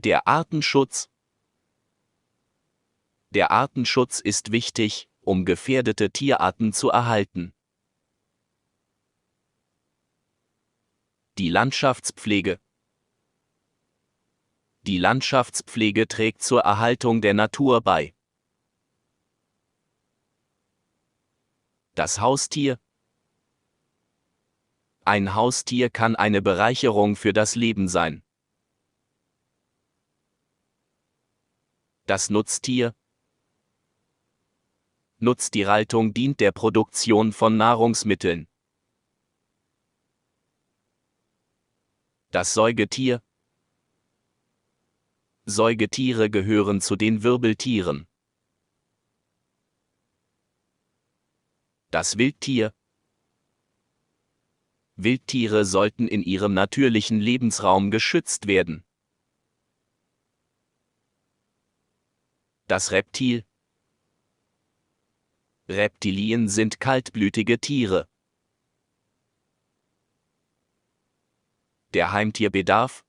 Der Artenschutz. Der Artenschutz ist wichtig, um gefährdete Tierarten zu erhalten. Die Landschaftspflege. Die Landschaftspflege trägt zur Erhaltung der Natur bei. Das Haustier. Ein Haustier kann eine Bereicherung für das Leben sein. Das Nutztier. Nutztierhaltung dient der Produktion von Nahrungsmitteln. Das Säugetier. Säugetiere gehören zu den Wirbeltieren. Das Wildtier. Wildtiere sollten in ihrem natürlichen Lebensraum geschützt werden. Das Reptil. Reptilien sind kaltblütige Tiere. Der Heimtierbedarf.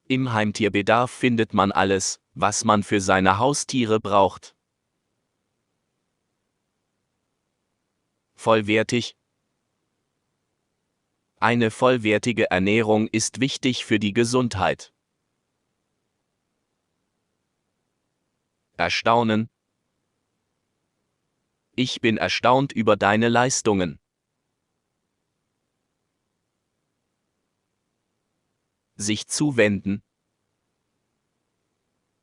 Im Heimtierbedarf findet man alles, was man für seine Haustiere braucht. Vollwertig. Eine vollwertige Ernährung ist wichtig für die Gesundheit. Erstaunen. Ich bin erstaunt über deine Leistungen. Sich zuwenden.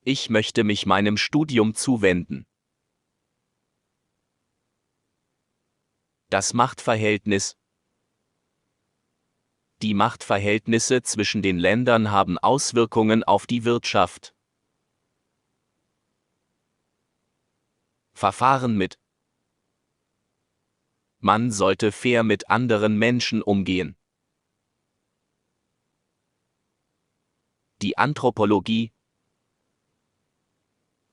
Ich möchte mich meinem Studium zuwenden. Das Machtverhältnis. Die Machtverhältnisse zwischen den Ländern haben Auswirkungen auf die Wirtschaft. Verfahren mit. Man sollte fair mit anderen Menschen umgehen. Die Anthropologie.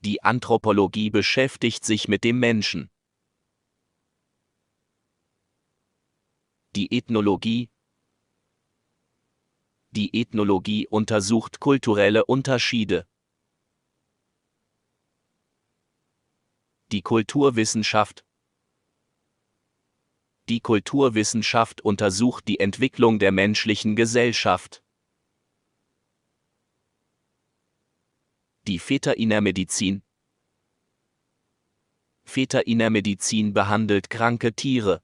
Die Anthropologie beschäftigt sich mit dem Menschen. Die Ethnologie. Die Ethnologie untersucht kulturelle Unterschiede. Die Kulturwissenschaft. Die Kulturwissenschaft untersucht die Entwicklung der menschlichen Gesellschaft. Die Veterinärmedizin. Veterinärmedizin behandelt kranke Tiere.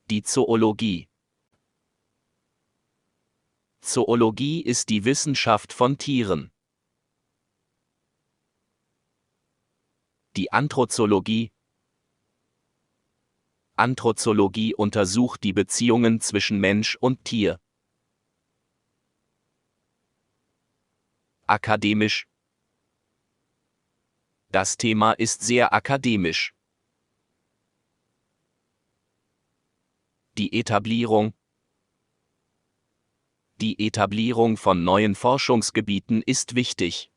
Die Zoologie. Zoologie ist die Wissenschaft von Tieren. Die Anthrozoologie. Anthrozoologie untersucht die Beziehungen zwischen Mensch und Tier. Akademisch. Das Thema ist sehr akademisch. Die Etablierung. Die Etablierung von neuen Forschungsgebieten ist wichtig.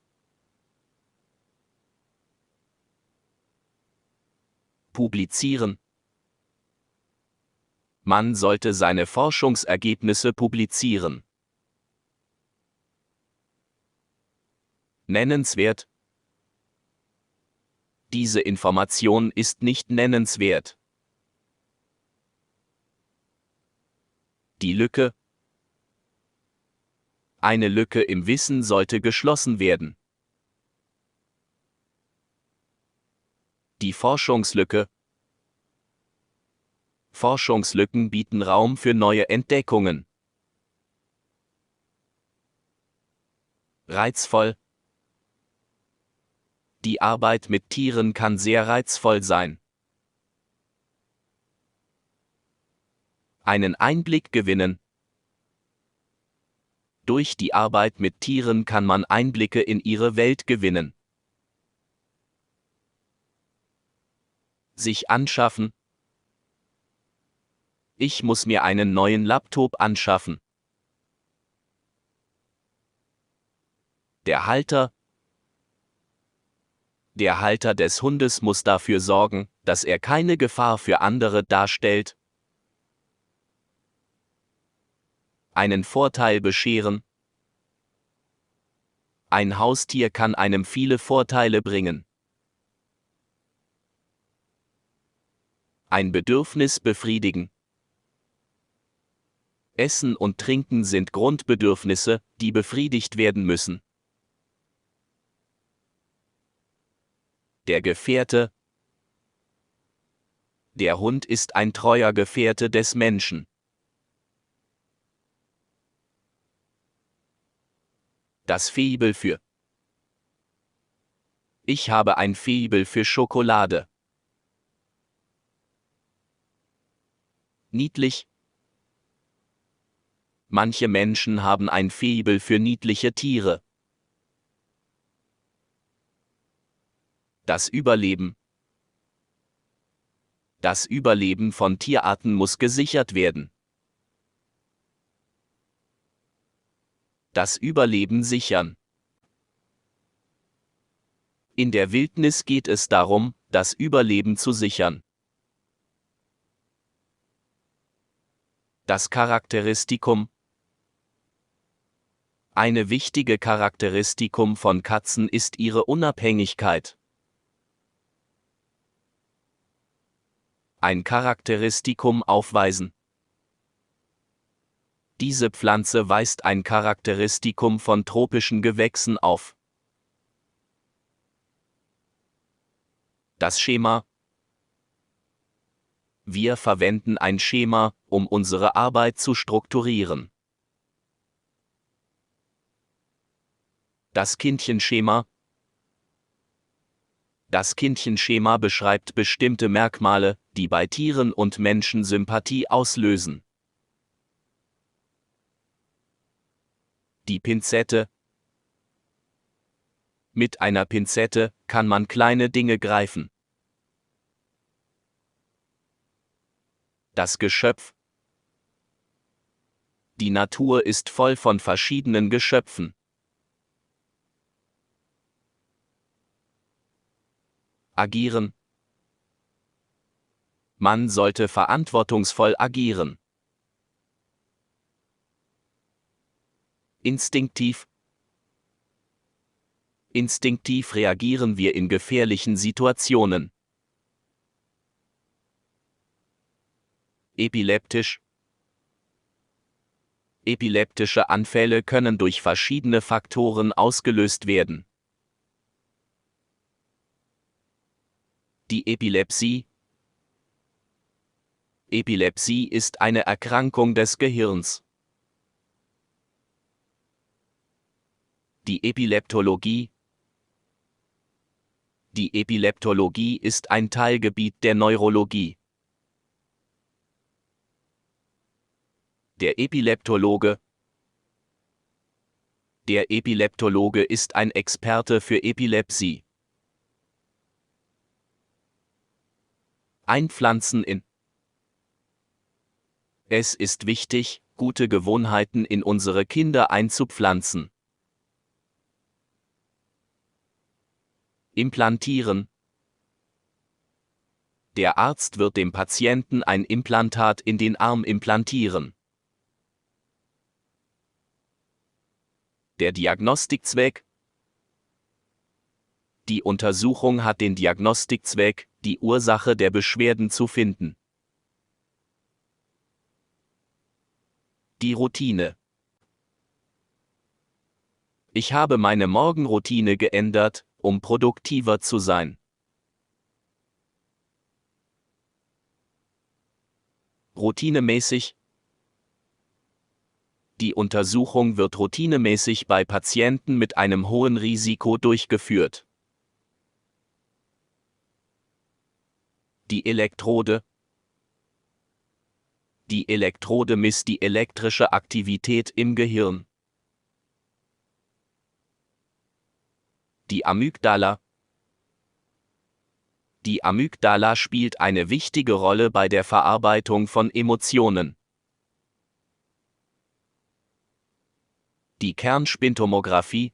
Publizieren. Man sollte seine Forschungsergebnisse publizieren. Nennenswert. Diese Information ist nicht nennenswert. Die Lücke. Eine Lücke im Wissen sollte geschlossen werden. Die Forschungslücke. Forschungslücken bieten Raum für neue Entdeckungen. Reizvoll. Die Arbeit mit Tieren kann sehr reizvoll sein. Einen Einblick gewinnen. Durch die Arbeit mit Tieren kann man Einblicke in ihre Welt gewinnen. Sich anschaffen. Ich muss mir einen neuen Laptop anschaffen. Der Halter. Der Halter des Hundes muss dafür sorgen, dass er keine Gefahr für andere darstellt. einen Vorteil bescheren. Ein Haustier kann einem viele Vorteile bringen. Ein Bedürfnis befriedigen. Essen und Trinken sind Grundbedürfnisse, die befriedigt werden müssen. Der Gefährte. Der Hund ist ein treuer Gefährte des Menschen. Das Faible für. Ich habe ein Faible für Schokolade. Niedlich. Manche Menschen haben ein Faible für niedliche Tiere. Das Überleben. Das Überleben von Tierarten muss gesichert werden. Das Überleben sichern. In der Wildnis geht es darum, das Überleben zu sichern. Das Charakteristikum. Eine wichtige Charakteristikum von Katzen ist ihre Unabhängigkeit. Ein Charakteristikum aufweisen. Diese Pflanze weist ein Charakteristikum von tropischen Gewächsen auf. Das Schema. Wir verwenden ein Schema, um unsere Arbeit zu strukturieren. Das Kindchenschema. Das Kindchenschema beschreibt bestimmte Merkmale, die bei Tieren und Menschen Sympathie auslösen. Die Pinzette. Mit einer Pinzette kann man kleine Dinge greifen. Das Geschöpf. Die Natur ist voll von verschiedenen Geschöpfen. Agieren. Man sollte verantwortungsvoll agieren. Instinktiv. Instinktiv reagieren wir in gefährlichen Situationen. Epileptisch. Epileptische Anfälle können durch verschiedene Faktoren ausgelöst werden. Die Epilepsie. Epilepsie ist eine Erkrankung des Gehirns. Die Epileptologie. Die Epileptologie ist ein Teilgebiet der Neurologie. Der Epileptologe. Der Epileptologe ist ein Experte für Epilepsie. Einpflanzen in. Es ist wichtig, gute Gewohnheiten in unsere Kinder einzupflanzen. Implantieren. Der Arzt wird dem Patienten ein Implantat in den Arm implantieren. Der Diagnostikzweck. Die Untersuchung hat den Diagnostikzweck, die Ursache der Beschwerden zu finden. Die Routine. Ich habe meine Morgenroutine geändert, um produktiver zu sein. Routinemäßig. Die Untersuchung wird routinemäßig bei Patienten mit einem hohen Risiko durchgeführt. Die Elektrode. Die Elektrode misst die elektrische Aktivität im Gehirn. Die Amygdala. Die Amygdala spielt eine wichtige Rolle bei der Verarbeitung von Emotionen. Die Kernspintomographie.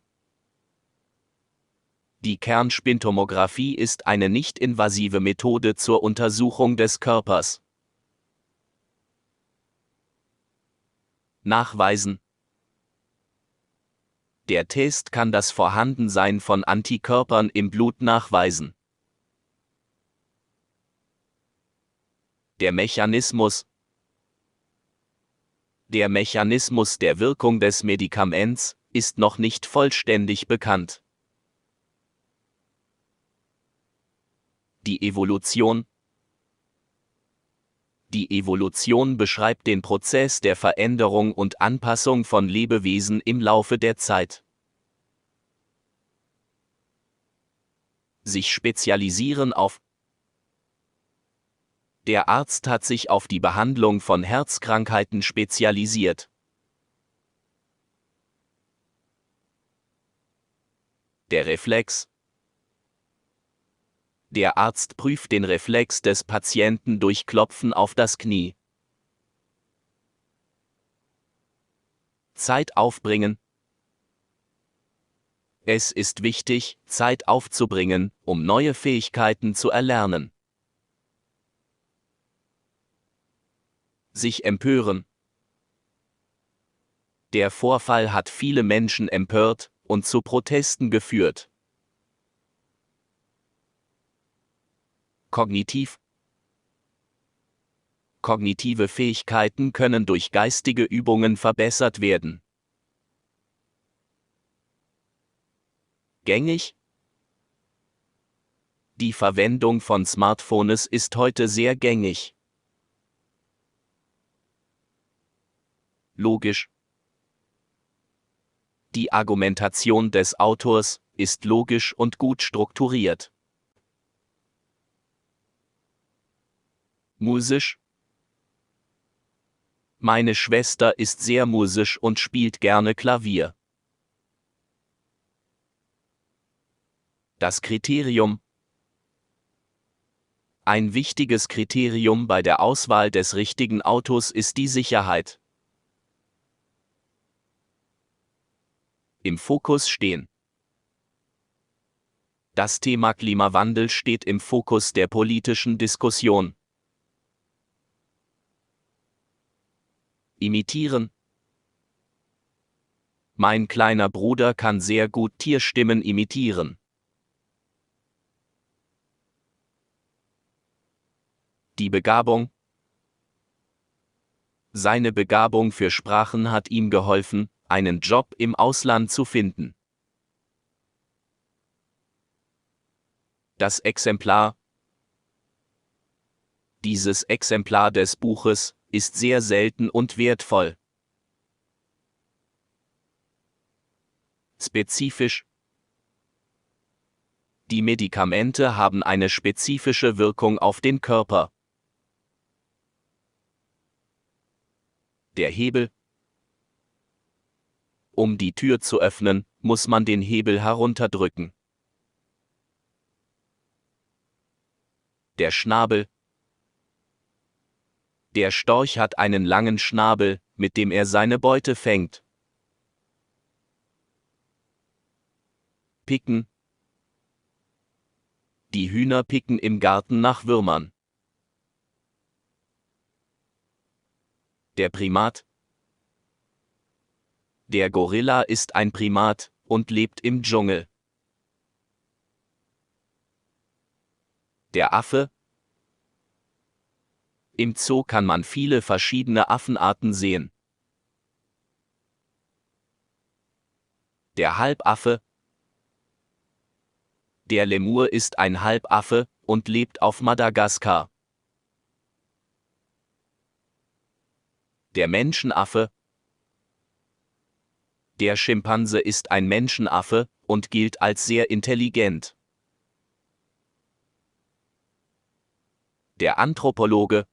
Die Kernspintomographie ist eine nicht-invasive Methode zur Untersuchung des Körpers. nachweisen. Der Test kann das Vorhandensein von Antikörpern im Blut nachweisen. Der Mechanismus der Wirkung des Medikaments ist noch nicht vollständig bekannt. Die Evolution beschreibt den Prozess der Veränderung und Anpassung von Lebewesen im Laufe der Zeit. Sich spezialisieren auf Der Arzt hat sich auf die Behandlung von Herzkrankheiten spezialisiert. Der Reflex Der Arzt prüft den Reflex des Patienten durch Klopfen auf das Knie. Zeit aufbringen. Es ist wichtig, Zeit aufzubringen, um neue Fähigkeiten zu erlernen. Sich empören. Der Vorfall hat viele Menschen empört und zu Protesten geführt. Kognitive Fähigkeiten können durch geistige Übungen verbessert werden. Gängig? Die Verwendung von Smartphones ist heute sehr gängig. Logisch. Die Argumentation des Autors ist logisch und gut strukturiert. Musisch. Meine Schwester ist sehr musisch und spielt gerne Klavier. Das Kriterium. Ein wichtiges Kriterium bei der Auswahl des richtigen Autos ist die Sicherheit. Im Fokus stehen. Das Thema Klimawandel steht im Fokus der politischen Diskussion. Imitieren. Mein kleiner Bruder kann sehr gut Tierstimmen imitieren. Die Begabung. Seine Begabung für Sprachen hat ihm geholfen, einen Job im Ausland zu finden. Das Exemplar. Dieses Exemplar des Buches ist sehr selten und wertvoll. Spezifisch. Die Medikamente haben eine spezifische Wirkung auf den Körper. Der Hebel. Um die Tür zu öffnen, muss man den Hebel herunterdrücken. Der Schnabel. Der Storch hat einen langen Schnabel, mit dem er seine Beute fängt. Picken. Die Hühner picken im Garten nach Würmern. Der Primat. Der Gorilla ist ein Primat und lebt im Dschungel. Der Affe. Im Zoo kann man viele verschiedene Affenarten sehen. Der Halbaffe. Der Lemur ist ein Halbaffe und lebt auf Madagaskar. Der Menschenaffe. Der Schimpanse ist ein Menschenaffe und gilt als sehr intelligent. Der Anthropologe.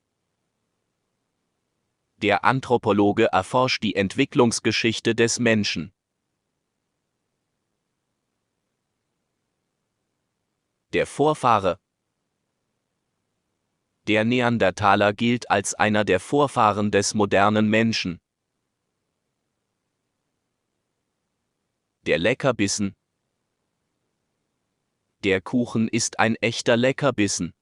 Der Anthropologe erforscht die Entwicklungsgeschichte des Menschen. Der Vorfahre. Der Neandertaler gilt als einer der Vorfahren des modernen Menschen. Der Leckerbissen. Der Kuchen ist ein echter Leckerbissen.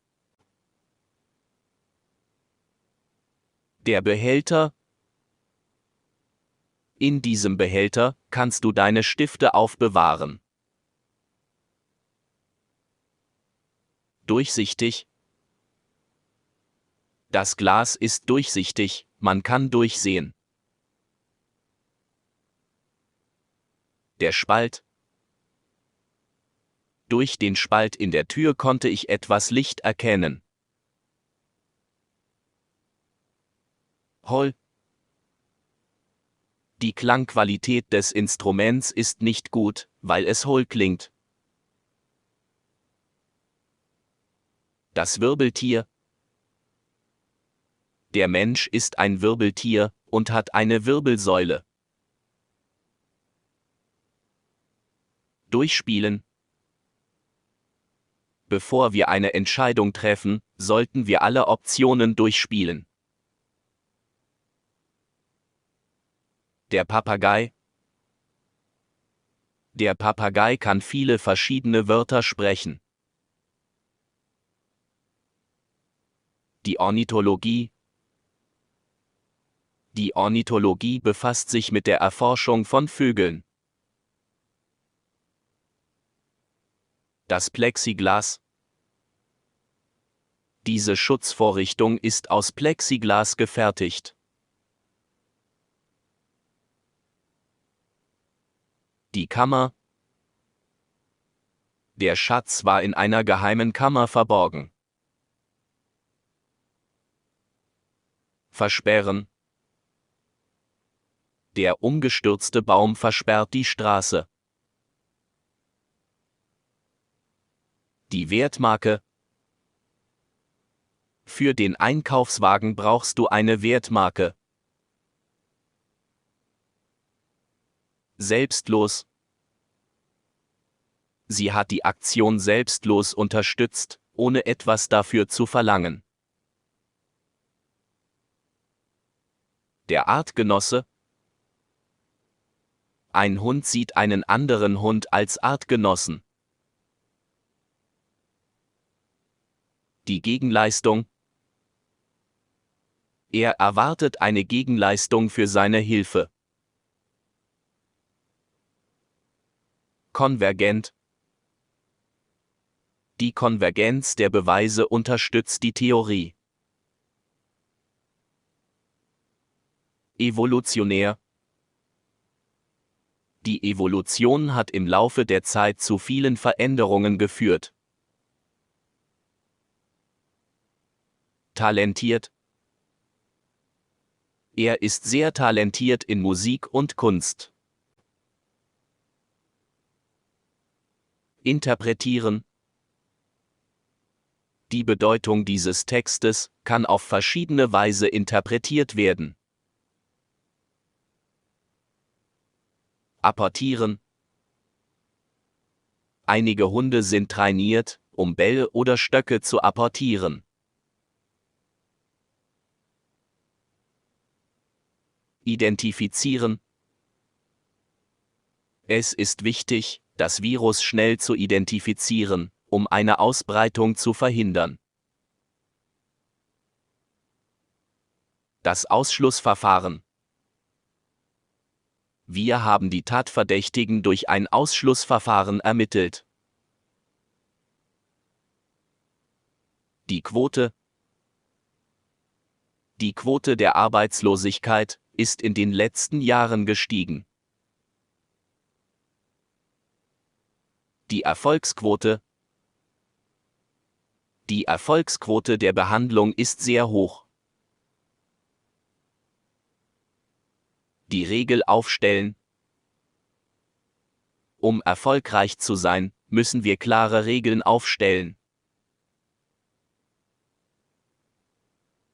Der Behälter. In diesem Behälter kannst du deine Stifte aufbewahren. Durchsichtig. Das Glas ist durchsichtig, man kann durchsehen. Der Spalt. Durch den Spalt in der Tür konnte ich etwas Licht erkennen. Holl. Die Klangqualität des Instruments ist nicht gut, weil es hohl klingt. Das Wirbeltier. Der Mensch ist ein Wirbeltier und hat eine Wirbelsäule. Durchspielen. Bevor wir eine Entscheidung treffen, sollten wir alle Optionen durchspielen. Der Papagei. Der Papagei kann viele verschiedene Wörter sprechen. Die Ornithologie. Die Ornithologie befasst sich mit der Erforschung von Vögeln. Das Plexiglas. Diese Schutzvorrichtung ist aus Plexiglas gefertigt. Die Kammer. Der Schatz war in einer geheimen Kammer verborgen. Versperren. Der umgestürzte Baum versperrt die Straße. Die Wertmarke. Für den Einkaufswagen brauchst du eine Wertmarke. Selbstlos. Sie hat die Aktion selbstlos unterstützt, ohne etwas dafür zu verlangen. Der Artgenosse. Ein Hund sieht einen anderen Hund als Artgenossen. Die Gegenleistung. Er erwartet eine Gegenleistung für seine Hilfe. Konvergent. Die Konvergenz der Beweise unterstützt die Theorie. Evolutionär. Die Evolution hat im Laufe der Zeit zu vielen Veränderungen geführt. Talentiert. Er ist sehr talentiert in Musik und Kunst. Interpretieren. Die Bedeutung dieses Textes kann auf verschiedene Weise interpretiert werden. Apportieren. Einige Hunde sind trainiert, um Bälle oder Stöcke zu apportieren. Identifizieren. Es ist wichtig, das Virus schnell zu identifizieren, um eine Ausbreitung zu verhindern. Das Ausschlussverfahren. Wir haben die Tatverdächtigen durch ein Ausschlussverfahren ermittelt. Die Quote. Die Quote der Arbeitslosigkeit ist in den letzten Jahren gestiegen. Die Erfolgsquote. Die Erfolgsquote der Behandlung ist sehr hoch. Die Regel aufstellen. Um erfolgreich zu sein, müssen wir klare Regeln aufstellen.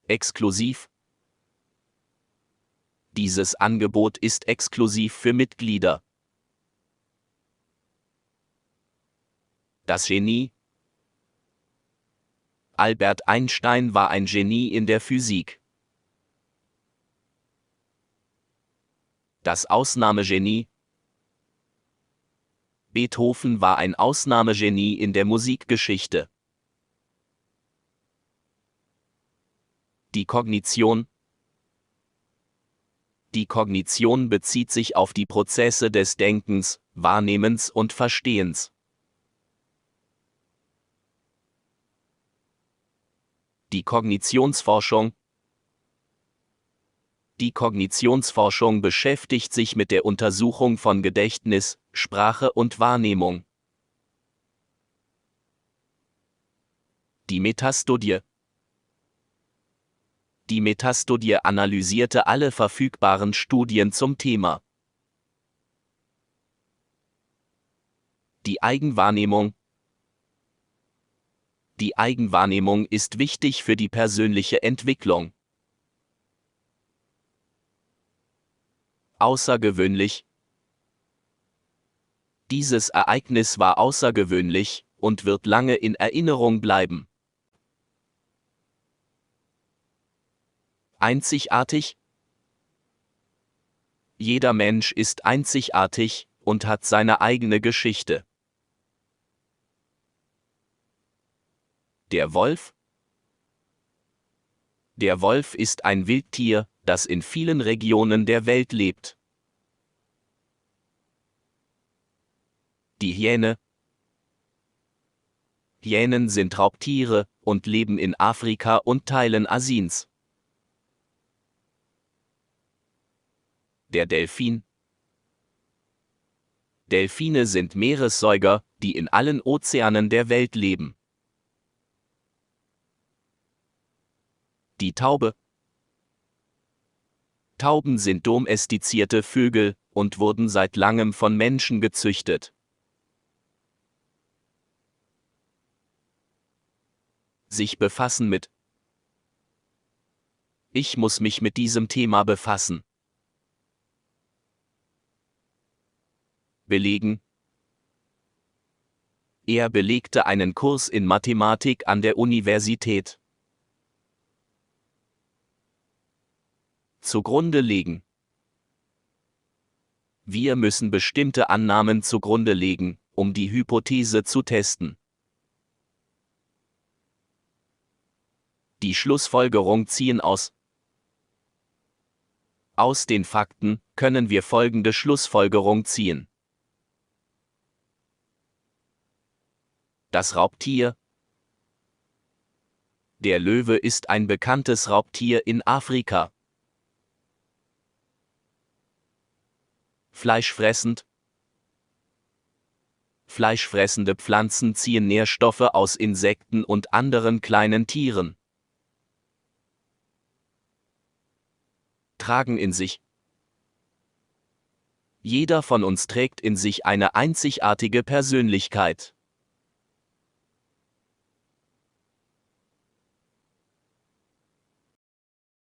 Exklusiv. Dieses Angebot ist exklusiv für Mitglieder. Das Genie. Albert Einstein war ein Genie in der Physik. Das Ausnahmegenie. Beethoven war ein Ausnahmegenie in der Musikgeschichte. Die Kognition. Die Kognition bezieht sich auf die Prozesse des Denkens, Wahrnehmens und Verstehens. Die Kognitionsforschung. Die Kognitionsforschung beschäftigt sich mit der Untersuchung von Gedächtnis, Sprache und Wahrnehmung. Die Metastudie. Die Metastudie analysierte alle verfügbaren Studien zum Thema. Die Eigenwahrnehmung. Die Eigenwahrnehmung ist wichtig für die persönliche Entwicklung. Außergewöhnlich. Dieses Ereignis war außergewöhnlich und wird lange in Erinnerung bleiben. Einzigartig. Jeder Mensch ist einzigartig und hat seine eigene Geschichte. Der Wolf. Der Wolf ist ein Wildtier, das in vielen Regionen der Welt lebt. Die Hyäne. Hyänen sind Raubtiere und leben in Afrika und Teilen Asiens. Der Delfin. Delfine sind Meeressäuger, die in allen Ozeanen der Welt leben. Die Taube. Tauben sind domestizierte Vögel und wurden seit langem von Menschen gezüchtet. Sich befassen mit. Ich muss mich mit diesem Thema befassen. Belegen. Er belegte einen Kurs in Mathematik an der Universität. Zugrunde legen. Wir müssen bestimmte Annahmen zugrunde legen, um die Hypothese zu testen. Die Schlussfolgerung ziehen aus. Aus den Fakten können wir folgende Schlussfolgerung ziehen. Das Raubtier. Der Löwe ist ein bekanntes Raubtier in Afrika. Fleischfressend. Fleischfressende Pflanzen ziehen Nährstoffe aus Insekten und anderen kleinen Tieren. Tragen in sich. Jeder von uns trägt in sich eine einzigartige Persönlichkeit.